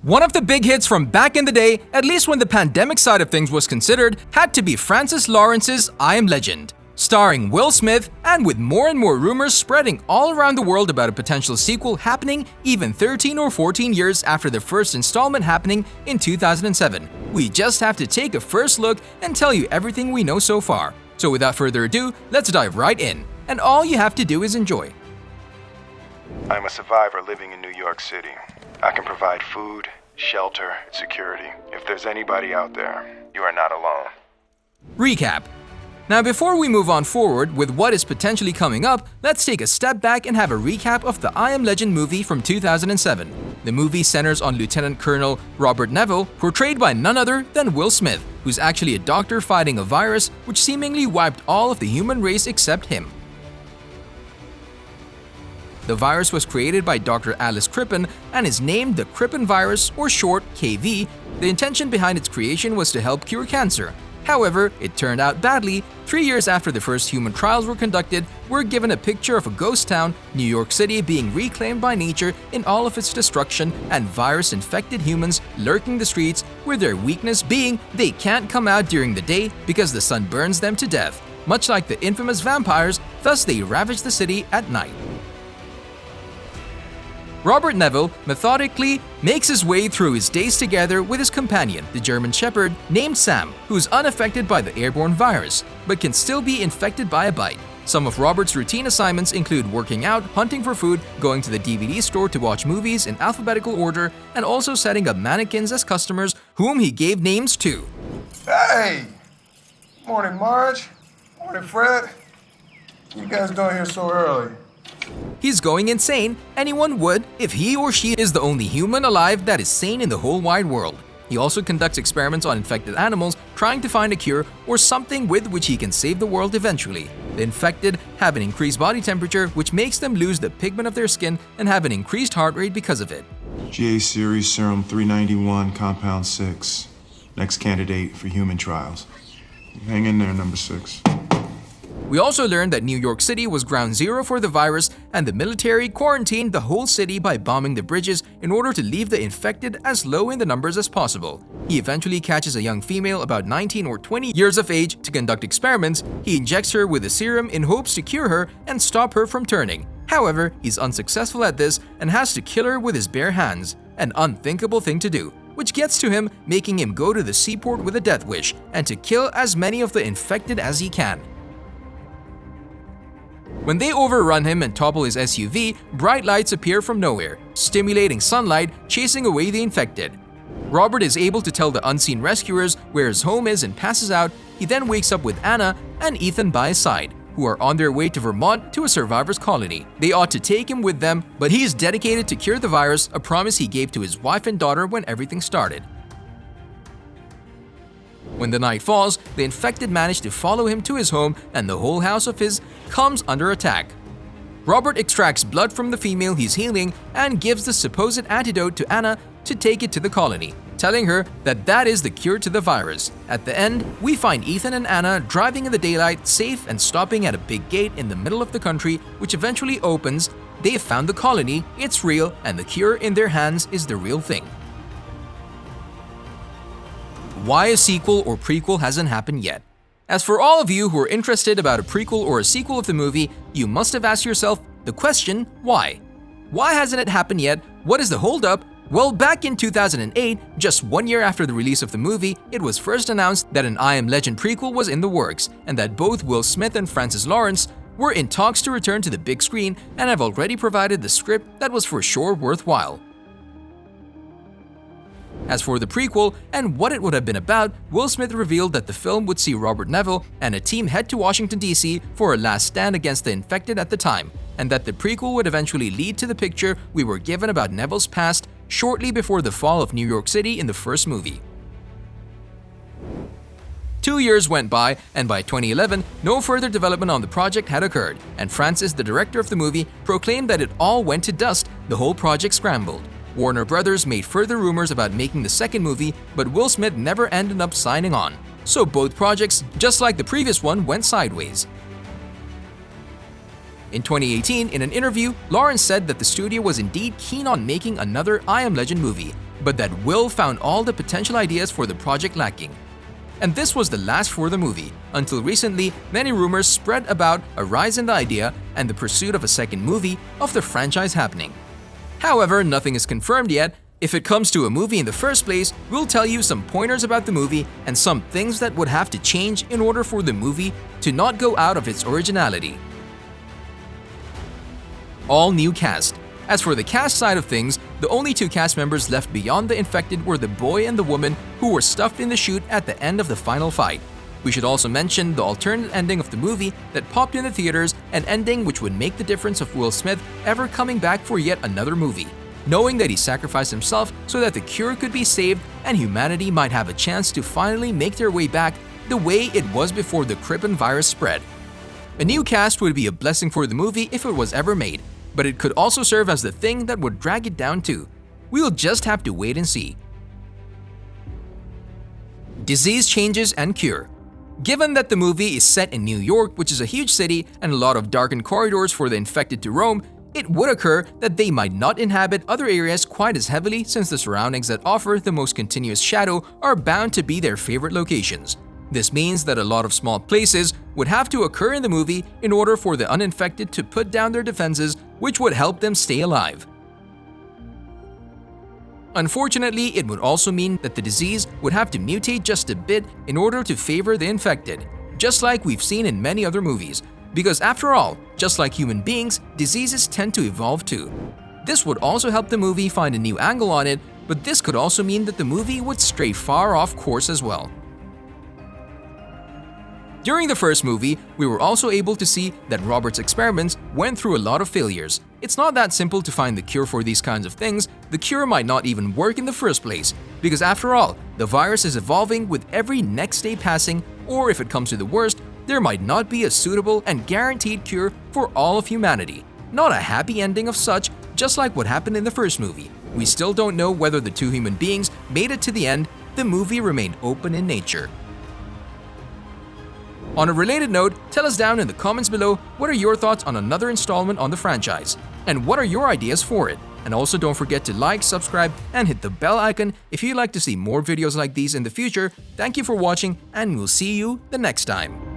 One of the big hits from back in the day, at least when the pandemic side of things was considered, had to be Francis Lawrence's I Am Legend. Starring Will Smith, and with more and more rumors spreading all around the world about a potential sequel happening even 13 or 14 years after the first installment happening in 2007. We just have to take a first look and tell you everything we know so far. So without further ado, let's dive right in. And all you have to do is enjoy. I'm a survivor living in New York City. I can provide food, shelter, security. If there's anybody out there, you are not alone. Recap. Now before we move on forward with what is potentially coming up, let's take a step back and have a recap of the I Am Legend movie from 2007. The movie centers on Lieutenant Colonel Robert Neville, portrayed by none other than Will Smith, who's actually a doctor fighting a virus which seemingly wiped all of the human race except him. The virus was created by Dr. Alice Crippen and is named the Crippen virus, or short KV. The intention behind its creation was to help cure cancer. However, it turned out badly. 3 years after the first human trials were conducted, we're given a picture of a ghost town, New York City, being reclaimed by nature in all of its destruction, and virus-infected humans lurking the streets, with their weakness being they can't come out during the day because the sun burns them to death. Much like the infamous vampires, thus they ravage the city at night. Robert Neville methodically makes his way through his days together with his companion, the German Shepherd named Sam, who is unaffected by the airborne virus, but can still be infected by a bite. Some of Robert's routine assignments include working out, hunting for food, going to the DVD store to watch movies in alphabetical order, and also setting up mannequins as customers whom he gave names to. Hey! Morning, Marge. Morning, Fred. What you guys doing here so early? He's going insane. Anyone would if he or she is the only human alive that is sane in the whole wide world. He also conducts experiments on infected animals, trying to find a cure or something with which he can save the world eventually. The infected have an increased body temperature, which makes them lose the pigment of their skin and have an increased heart rate because of it. GA series serum 391 compound 6. Next candidate for human trials. Hang in there, number 6. We also learned that New York City was ground zero for the virus, and the military quarantined the whole city by bombing the bridges in order to leave the infected as low in the numbers as possible. He eventually catches a young female about 19 or 20 years of age to conduct experiments. He injects her with a serum in hopes to cure her and stop her from turning. However, he's unsuccessful at this and has to kill her with his bare hands, an unthinkable thing to do, which gets to him, making him go to the seaport with a death wish and to kill as many of the infected as he can. When they overrun him and topple his SUV, bright lights appear from nowhere, stimulating sunlight, chasing away the infected. Robert is able to tell the unseen rescuers where his home is and passes out. He then wakes up with Anna and Ethan by his side, who are on their way to Vermont to a survivors' colony. They ought to take him with them, but he is dedicated to cure the virus, a promise he gave to his wife and daughter when everything started. When the night falls, the infected manage to follow him to his home, and the whole house of his comes under attack. Robert extracts blood from the female he's healing and gives the supposed antidote to Anna to take it to the colony, telling her that that is the cure to the virus. At the end, we find Ethan and Anna driving in the daylight, safe and stopping at a big gate in the middle of the country, which eventually opens. They've found the colony, it's real, and the cure in their hands is the real thing. Why a sequel or prequel hasn't happened yet? As for all of you who are interested about a prequel or a sequel of the movie, you must have asked yourself the question, why? Why hasn't it happened yet? What is the holdup? Well, back in 2008, just 1 year after the release of the movie, it was first announced that an I Am Legend prequel was in the works, and that both Will Smith and Francis Lawrence were in talks to return to the big screen and have already provided the script that was for sure worthwhile. As for the prequel and what it would have been about, Will Smith revealed that the film would see Robert Neville and a team head to Washington, D.C. for a last stand against the infected at the time, and that the prequel would eventually lead to the picture we were given about Neville's past shortly before the fall of New York City in the first movie. 2 years went by, and by 2011, no further development on the project had occurred, and Francis, the director of the movie, proclaimed that it all went to dust, the whole project scrambled. Warner Brothers made further rumors about making the second movie, but Will Smith never ended up signing on. So both projects, just like the previous one, went sideways. In 2018, in an interview, Lawrence said that the studio was indeed keen on making another I Am Legend movie, but that Will found all the potential ideas for the project lacking. And this was the last for the movie. Until recently, many rumors spread about a rise in the idea and the pursuit of a second movie of the franchise happening. However, nothing is confirmed yet. If it comes to a movie in the first place, we'll tell you some pointers about the movie and some things that would have to change in order for the movie to not go out of its originality. All new cast. As for the cast side of things, the only two cast members left beyond the infected were the boy and the woman who were stuffed in the chute at the end of the final fight. We should also mention the alternate ending of the movie that popped in the theaters, an ending which would make the difference of Will Smith ever coming back for yet another movie, knowing that he sacrificed himself so that the cure could be saved and humanity might have a chance to finally make their way back the way it was before the Crippen virus spread. A new cast would be a blessing for the movie if it was ever made, but it could also serve as the thing that would drag it down too. We'll just have to wait and see. Disease changes and cure. Given that the movie is set in New York, which is a huge city and a lot of darkened corridors for the infected to roam, it would occur that they might not inhabit other areas quite as heavily since the surroundings that offer the most continuous shadow are bound to be their favorite locations. This means that a lot of small places would have to occur in the movie in order for the uninfected to put down their defenses, which would help them stay alive. Unfortunately, it would also mean that the disease would have to mutate just a bit in order to favor the infected, just like we've seen in many other movies. Because after all, just like human beings, diseases tend to evolve too. This would also help the movie find a new angle on it, but this could also mean that the movie would stray far off course as well. During the first movie, we were also able to see that Robert's experiments went through a lot of failures. It's not that simple to find the cure for these kinds of things. The cure might not even work in the first place, because after all, the virus is evolving with every next day passing, or if it comes to the worst, there might not be a suitable and guaranteed cure for all of humanity. Not a happy ending of such, just like what happened in the first movie. We still don't know whether the two human beings made it to the end. The movie remained open in nature. On a related note, tell us down in the comments below what are your thoughts on another installment on the franchise, and what are your ideas for it. And also don't forget to like, subscribe, and hit the bell icon if you'd like to see more videos like these in the future. Thank you for watching, and we'll see you the next time.